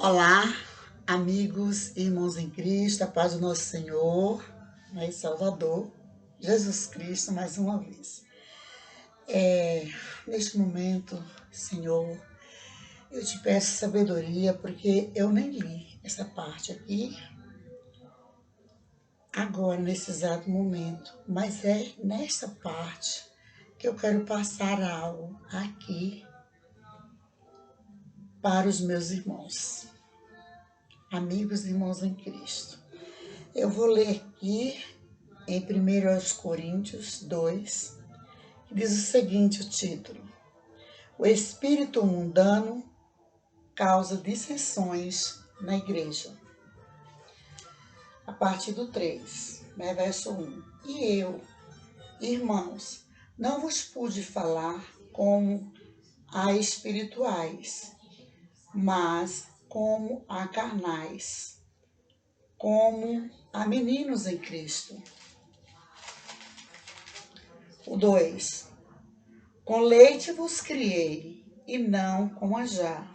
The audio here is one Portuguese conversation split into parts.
Olá, amigos e irmãos em Cristo, a paz do nosso Senhor e Salvador, Jesus Cristo, mais uma vez. Neste momento, Senhor, eu te peço sabedoria, porque eu nem li essa parte aqui, agora, nesse exato momento, mas é nessa parte que eu quero passar algo aqui para os meus irmãos, amigos e irmãos em Cristo. Eu vou ler aqui em 1 Coríntios 2, que diz o seguinte, o título: O espírito mundano causa dissensões na igreja. A partir do 3, verso 1. E eu, irmãos, não vos pude falar como a espirituais, mas como a carnais, como a meninos em Cristo. O 2. Com leite vos criei, e não com manjar,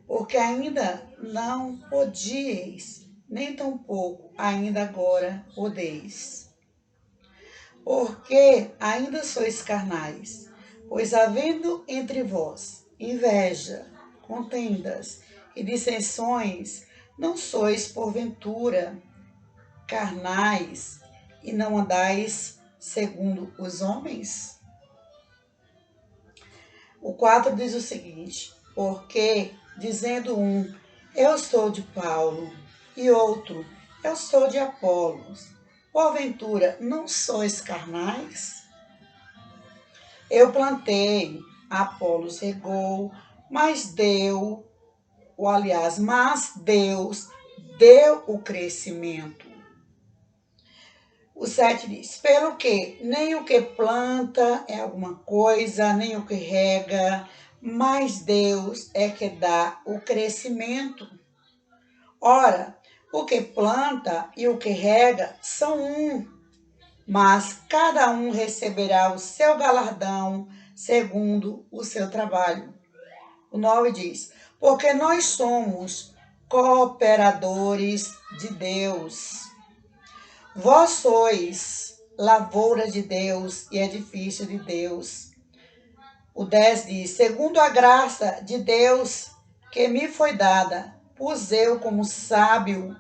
porque ainda não podíeis, nem tampouco ainda agora podeis. Porque ainda sois carnais, pois havendo entre vós inveja, contendas e dissensões, não sois porventura carnais e não andais segundo os homens? O 4 diz o seguinte: porque, dizendo um, eu sou de Paulo, e outro, eu sou de Apolos, porventura não sois carnais? Eu plantei, Apolos regou, mas Deus deu o crescimento. O 7 diz, pelo que nem o que planta é alguma coisa, nem o que rega, mas Deus é que dá o crescimento. Ora, o que planta e o que rega são um, mas cada um receberá o seu galardão segundo o seu trabalho. O 9 diz, porque nós somos cooperadores de Deus. Vós sois lavoura de Deus e edifício de Deus. O 10 diz, segundo a graça de Deus que me foi dada, pus eu como sábio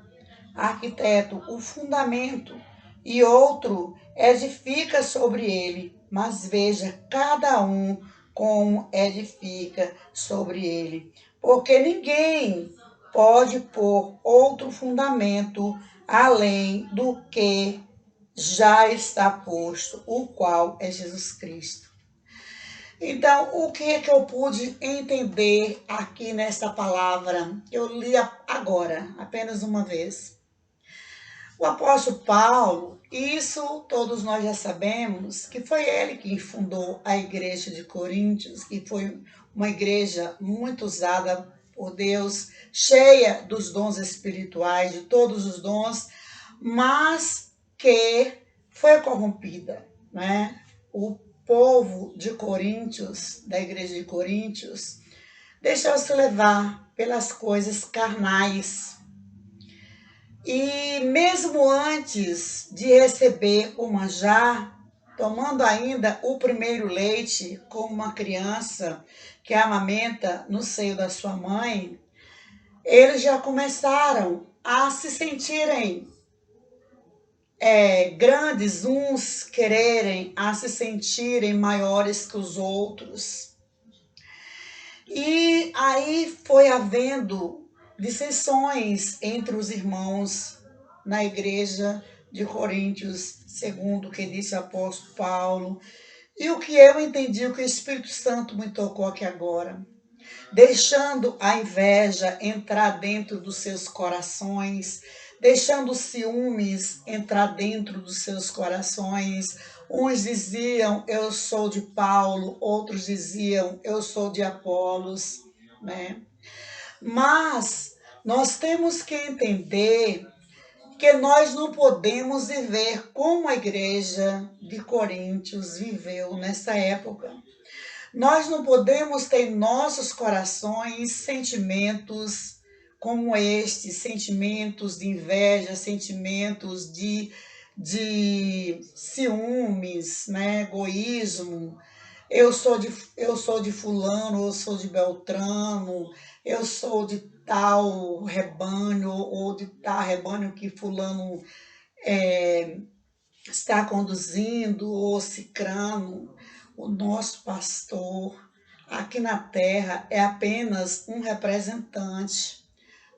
arquiteto o fundamento, e outro edifica sobre ele, mas veja cada um como edifica sobre ele. Porque ninguém pode pôr outro fundamento além do que já está posto, o qual é Jesus Cristo. Então, o que é que eu pude entender aqui nessa palavra? Eu li agora, apenas uma vez. O apóstolo Paulo, isso todos nós já sabemos, que foi ele quem fundou a igreja de Coríntios, que foi uma igreja muito usada por Deus, cheia dos dons espirituais, de todos os dons, mas que foi corrompida, né? O povo de Coríntios, da igreja de Coríntios, deixou-se levar pelas coisas carnais. E mesmo antes de receber o manjar, tomando ainda o primeiro leite, como uma criança que amamenta no seio da sua mãe, eles já começaram a se sentirem grandes, uns quererem a se sentirem maiores que os outros. E aí foi havendo dissensões entre os irmãos na igreja de Coríntios, segundo o que disse o apóstolo Paulo. E o que eu entendi, o que o Espírito Santo me tocou aqui agora, deixando a inveja entrar dentro dos seus corações, deixando os ciúmes entrar dentro dos seus corações. Uns diziam, eu sou de Paulo, outros diziam, eu sou de Apolos, né? Mas nós temos que entender que nós não podemos viver como a igreja de Coríntios viveu nessa época. Nós não podemos ter em nossos corações sentimentos como este, sentimentos de inveja, sentimentos de ciúmes, né, egoísmo. Eu sou de fulano, eu sou de Beltrano, eu sou de tal rebanho, ou de tal rebanho que fulano está conduzindo, ou cicrano. O nosso pastor aqui na terra é apenas um representante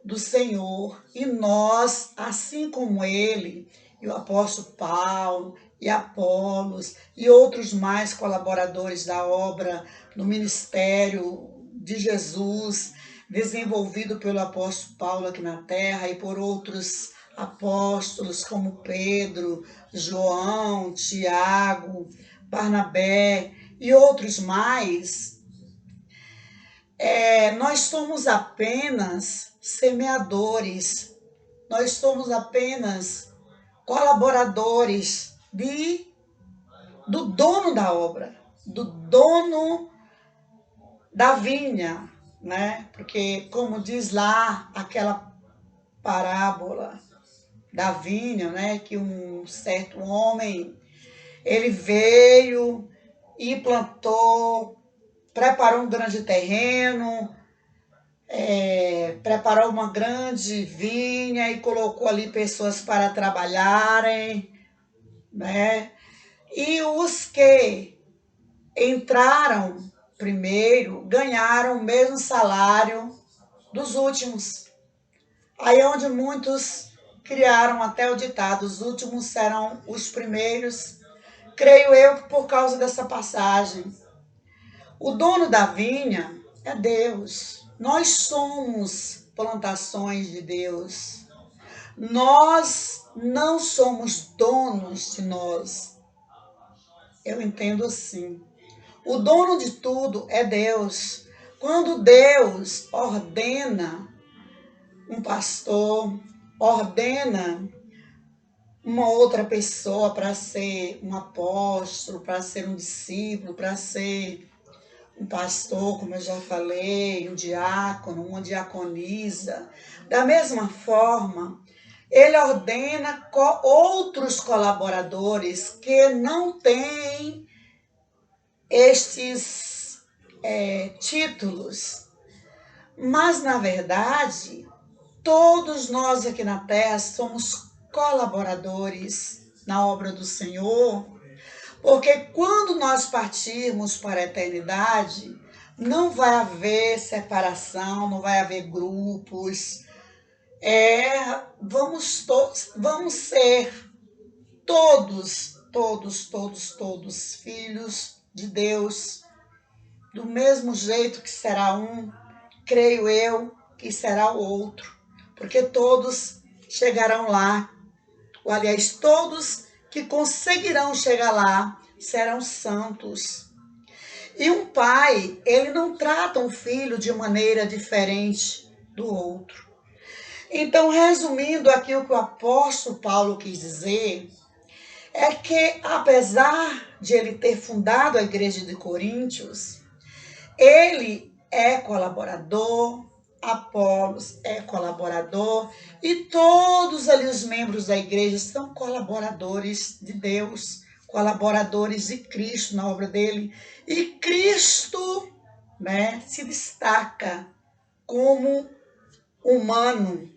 do Senhor, e nós, assim como ele, e o apóstolo Paulo, e Apolos, e outros mais colaboradores da obra no ministério de Jesus, desenvolvido pelo apóstolo Paulo aqui na terra e por outros apóstolos como Pedro, João, Tiago, Barnabé e outros mais, nós somos apenas semeadores, nós somos apenas colaboradores do dono da obra, do dono da vinha, né? Porque, como diz lá aquela parábola da vinha, né? Que um certo homem, ele veio e plantou, preparou um grande terreno, preparou uma grande vinha e colocou ali pessoas para trabalharem, né? E os que entraram primeiro ganharam o mesmo salário dos últimos. Aí é onde muitos criaram até o ditado: os últimos serão os primeiros. Creio eu que por causa dessa passagem. O dono da vinha é Deus. Nós somos plantações de Deus. Nós não somos donos de nós. Eu entendo assim. O dono de tudo é Deus. Quando Deus ordena um pastor, ordena uma outra pessoa para ser um apóstolo, para ser um discípulo, para ser um pastor, como eu já falei, um diácono, uma diaconisa. Da mesma forma, ele ordena outros colaboradores que não têm estes títulos. Mas, na verdade, todos nós aqui na Terra somos colaboradores na obra do Senhor, porque quando nós partirmos para a eternidade, não vai haver separação, não vai haver grupos. Vamos ser todos filhos de Deus, do mesmo jeito que será um, creio eu que será o outro, porque todos chegarão lá, ou aliás, todos que conseguirão chegar lá serão santos. E um pai, ele não trata um filho de maneira diferente do outro. Então, resumindo aqui o que o apóstolo Paulo quis dizer, é que apesar de ele ter fundado a igreja de Coríntios, ele é colaborador, Apolos é colaborador, e todos ali os membros da igreja são colaboradores de Deus, colaboradores de Cristo na obra dele. E Cristo, né, se destaca como humano,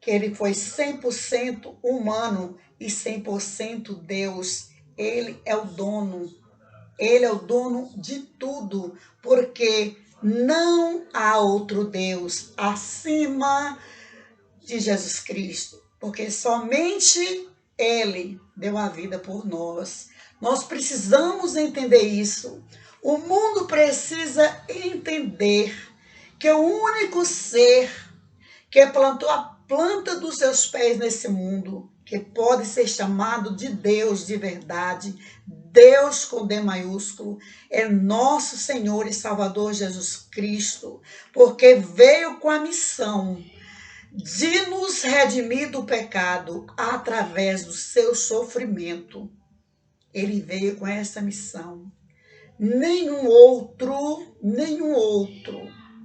que ele foi 100% humano e 100% Deus. Ele é o dono de tudo, porque não há outro Deus acima de Jesus Cristo, porque somente ele deu a vida por nós. Nós precisamos entender isso. O mundo precisa entender que o único ser que plantou a planta dos seus pés nesse mundo, que pode ser chamado de Deus de verdade, Deus com D maiúsculo, é nosso Senhor e Salvador Jesus Cristo, porque veio com a missão de nos redimir do pecado através do seu sofrimento. Ele veio com essa missão. Nenhum outro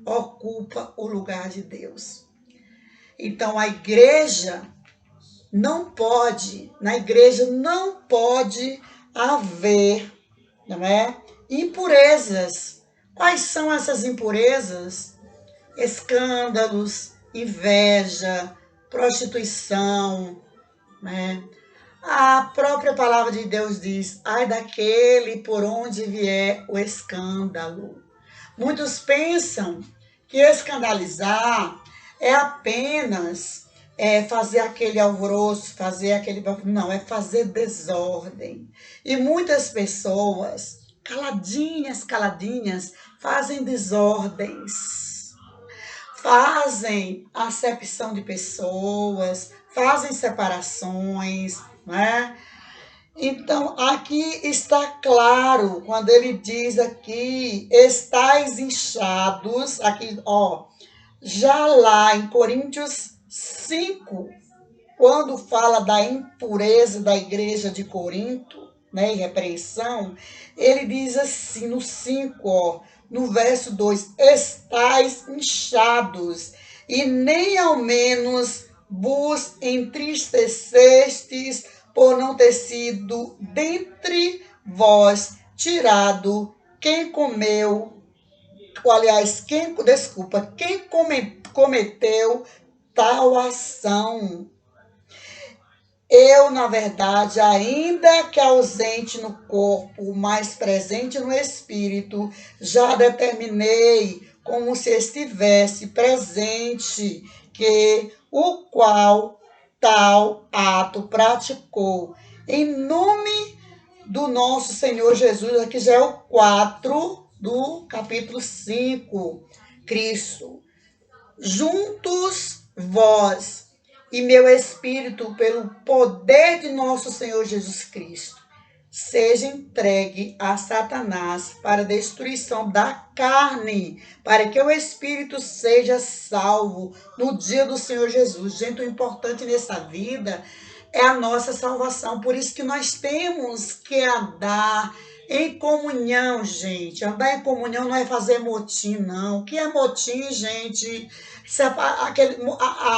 ocupa o lugar de Deus. Então, a igreja na igreja não pode haver, não é? Impurezas. Quais são essas impurezas? Escândalos, inveja, prostituição, né? A própria palavra de Deus diz: ai daquele por onde vier o escândalo. Muitos pensam que escandalizar é apenas fazer aquele alvoroço, fazer aquele... Não, é fazer desordem. E muitas pessoas, caladinhas, fazem desordens. Fazem acepção de pessoas, fazem separações, né? Então, aqui está claro, quando ele diz aqui, estáis inchados, aqui, ó, já lá em Coríntios 5, quando fala da impureza da igreja de Corinto, né, e repreensão, ele diz assim, no 5, ó, no verso 2, estáis inchados, e nem ao menos vos entristecestes por não ter sido dentre vós tirado quem comeu, aliás, quem cometeu tal ação. Eu, na verdade, ainda que ausente no corpo, mas presente no espírito, já determinei, como se estivesse presente, que o qual tal ato praticou. Em nome do nosso Senhor Jesus, aqui já é o 4 do capítulo 5, Cristo. Juntos vós e meu espírito, pelo poder de nosso Senhor Jesus Cristo, seja entregue a Satanás para a destruição da carne, para que o espírito seja salvo no dia do Senhor Jesus. Gente, o importante nessa vida é a nossa salvação. Por isso que nós temos que andar em comunhão, gente. Andar em comunhão não é fazer motim, não. O que é motim, gente?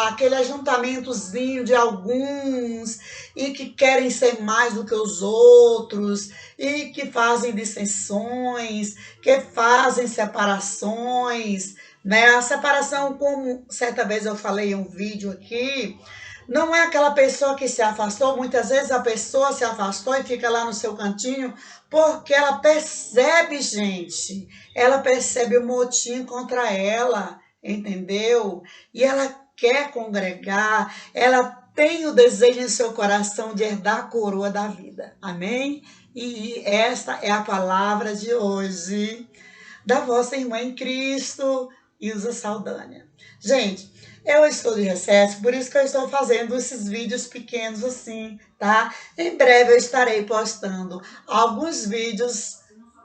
Aquele ajuntamentozinho de alguns e que querem ser mais do que os outros e que fazem dissensões, que fazem separações, né? A separação, como certa vez eu falei em um vídeo aqui, não é aquela pessoa que se afastou. Muitas vezes a pessoa se afastou e fica lá no seu cantinho porque ela percebe, gente, ela percebe o motim contra ela, entendeu? E ela quer congregar, ela tem o desejo em seu coração de herdar a coroa da vida. Amém? E esta é a palavra de hoje da vossa irmã em Cristo, Ilza Saldanha. Gente, eu estou de recesso, por isso que eu estou fazendo esses vídeos pequenos assim, tá? Em breve eu estarei postando alguns vídeos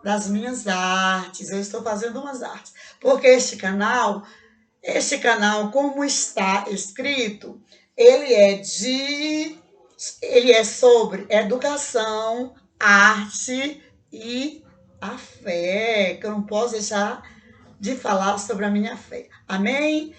das minhas artes. Eu estou fazendo umas artes, porque este canal, como está escrito, ele é sobre educação, arte e a fé, que eu não posso deixar de falar sobre a minha fé. Amém?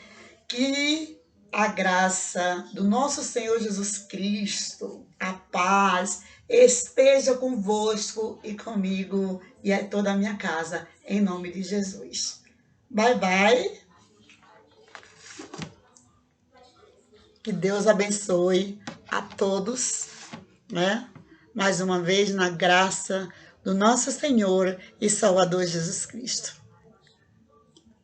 Que a graça do nosso Senhor Jesus Cristo, a paz, esteja convosco e comigo e a toda a minha casa, em nome de Jesus. Bye, bye. Que Deus abençoe a todos, né? Mais uma vez, na graça do nosso Senhor e Salvador Jesus Cristo.